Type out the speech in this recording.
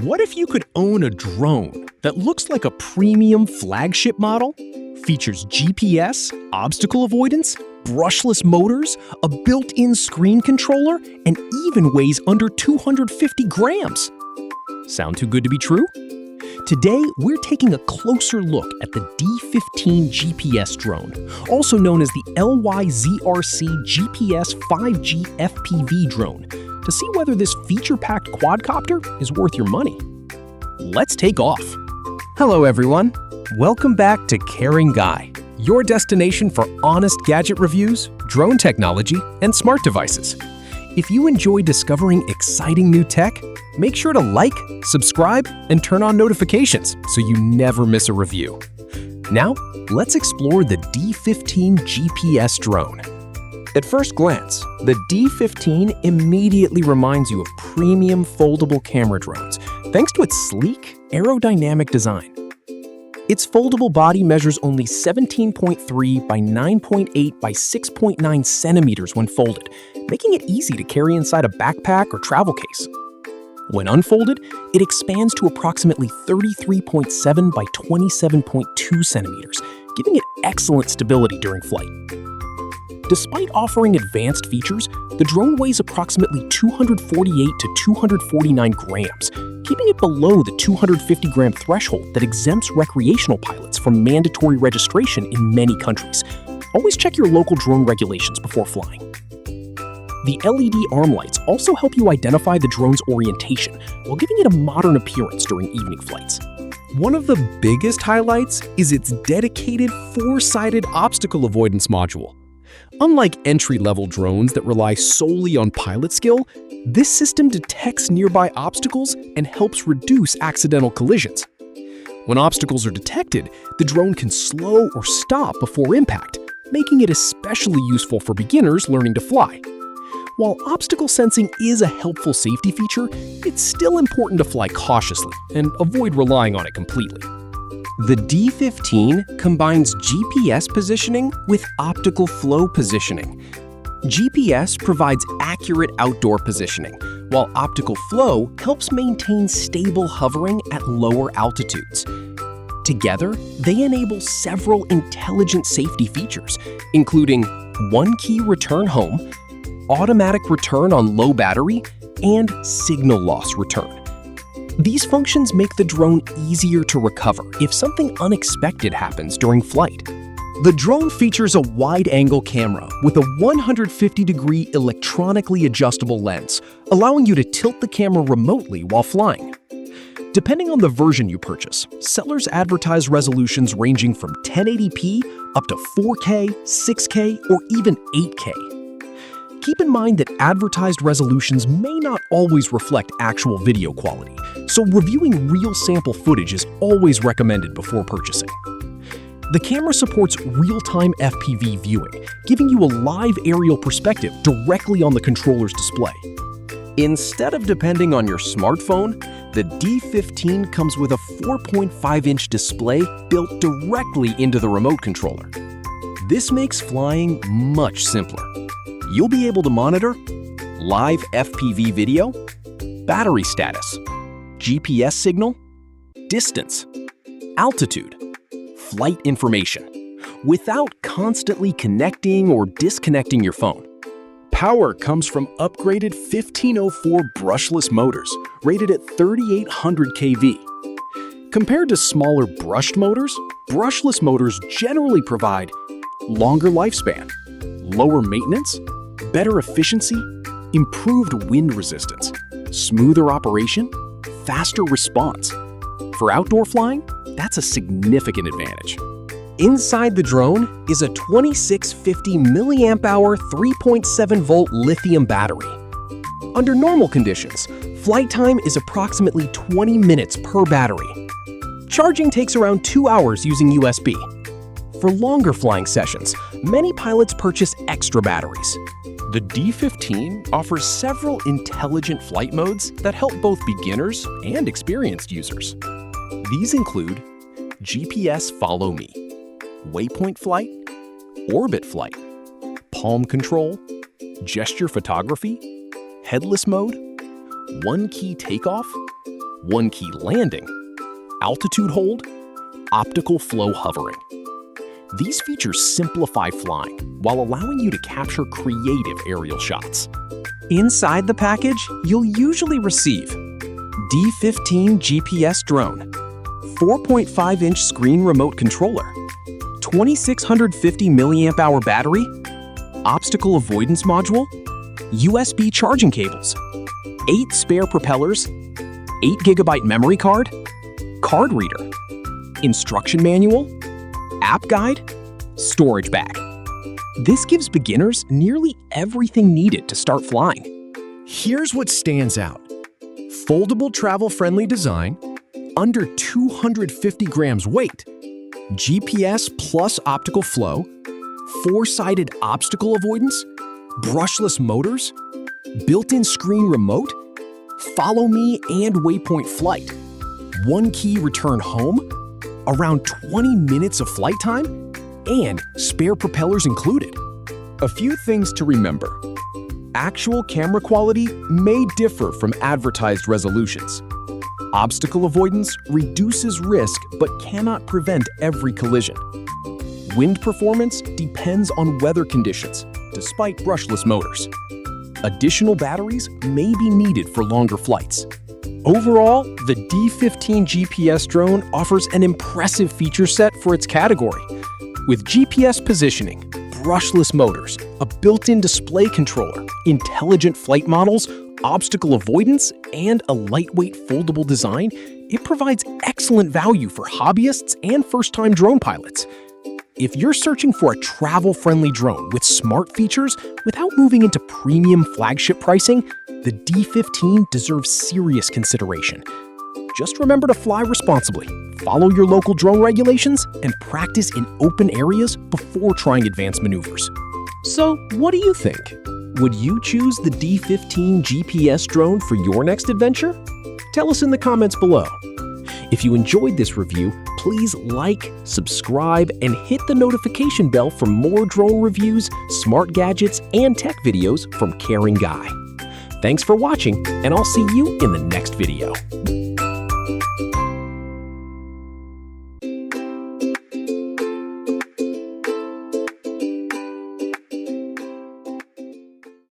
What if you could own a drone that looks like a premium flagship model, features GPS, obstacle avoidance, brushless motors, a built-in screen controller, and even weighs under 250 grams? Sound too good to be true? Today, we're taking a closer look at the D15 GPS drone, also known as the LYZRC GPS 5G FPV drone, to see whether this feature-packed quadcopter is worth your money. Let's take off. Hello, everyone. Welcome back to Caring Guy, your destination for honest gadget reviews, drone technology, and smart devices. If you enjoy discovering exciting new tech, make sure to like, subscribe, and turn on notifications so you never miss a review. Now, let's explore the D15 GPS drone. At first glance, the D15 immediately reminds you of premium foldable camera drones, thanks to its sleek, aerodynamic design. Its foldable body measures only 17.3 by 9.8 by 6.9 centimeters when folded, making it easy to carry inside a backpack or travel case. When unfolded, it expands to approximately 33.7 by 27.2 centimeters, giving it excellent stability during flight. Despite offering advanced features, the drone weighs approximately 248 to 249 grams, keeping it below the 250-gram threshold that exempts recreational pilots from mandatory registration in many countries. Always check your local drone regulations before flying. The LED arm lights also help you identify the drone's orientation while giving it a modern appearance during evening flights. One of the biggest highlights is its dedicated four-sided obstacle avoidance module. Unlike entry-level drones that rely solely on pilot skill, this system detects nearby obstacles and helps reduce accidental collisions. When obstacles are detected, the drone can slow or stop before impact, making it especially useful for beginners learning to fly. While obstacle sensing is a helpful safety feature, it's still important to fly cautiously and avoid relying on it completely. The D15 combines GPS positioning with optical flow positioning. GPS provides accurate outdoor positioning, while optical flow helps maintain stable hovering at lower altitudes. Together, they enable several intelligent safety features, including one-key return home, automatic return on low battery, and signal loss return. These functions make the drone easier to recover if something unexpected happens during flight. The drone features a wide-angle camera with a 150-degree electronically adjustable lens, allowing you to tilt the camera remotely while flying. Depending on the version you purchase, sellers advertise resolutions ranging from 1080p up to 4K, 6K, or even 8K. Keep in mind that advertised resolutions may not always reflect actual video quality, so reviewing real sample footage is always recommended before purchasing. The camera supports real-time FPV viewing, giving you a live aerial perspective directly on the controller's display. Instead of depending on your smartphone, the D15 comes with a 4.5-inch display built directly into the remote controller. This makes flying much simpler. You'll be able to monitor live FPV video, battery status, GPS signal, distance, altitude, flight information, without constantly connecting or disconnecting your phone. Power comes from upgraded 1504 brushless motors, rated at 3800 kV. Compared to smaller brushed motors, brushless motors generally provide longer lifespan, lower maintenance, better efficiency, improved wind resistance, smoother operation, faster response. For outdoor flying, that's a significant advantage. Inside the drone is a 2650 mAh 3.7-volt lithium battery. Under normal conditions, flight time is approximately 20 minutes per battery. Charging takes around 2 hours using USB. For longer flying sessions, many pilots purchase extra batteries. The D15 offers several intelligent flight modes that help both beginners and experienced users. These include GPS Follow Me, Waypoint Flight, Orbit Flight, Palm Control, Gesture Photography, Headless Mode, One Key Takeoff, one-key landing, altitude hold, optical flow hovering. These features simplify flying while allowing you to capture creative aerial shots. Inside the package, you'll usually receive D15 GPS Drone, 4.5-inch screen remote controller, 2650 mAh battery, Obstacle Avoidance module, USB charging cables, 8 spare propellers, 8 GB memory card reader, instruction manual, app guide, storage bag. This gives beginners nearly everything needed to start flying. Here's what stands out. Foldable travel-friendly design, under 250 grams weight, GPS plus optical flow, 4-sided obstacle avoidance, brushless motors, built-in screen remote, follow me and Waypoint Flight, one-key return home, around 20 minutes of flight time, and spare propellers included. A few things to remember. Actual camera quality may differ from advertised resolutions. Obstacle avoidance reduces risk but cannot prevent every collision. Wind performance depends on weather conditions, despite brushless motors. Additional batteries may be needed for longer flights. Overall, the D15 GPS drone offers an impressive feature set for its category. With GPS positioning, brushless motors, a built-in display controller, intelligent flight models, obstacle avoidance, and a lightweight foldable design, it provides excellent value for hobbyists and first-time drone pilots. If you're searching for a travel-friendly drone with smart features without moving into premium flagship pricing, the D15 deserves serious consideration. Just remember to fly responsibly, follow your local drone regulations, and practice in open areas before trying advanced maneuvers. So, what do you think? Would you choose the D15 GPS drone for your next adventure? Tell us in the comments below. If you enjoyed this review, please like, subscribe, and hit the notification bell for more drone reviews, smart gadgets, and tech videos from Caring Guy. Thanks for watching, and I'll see you in the next video.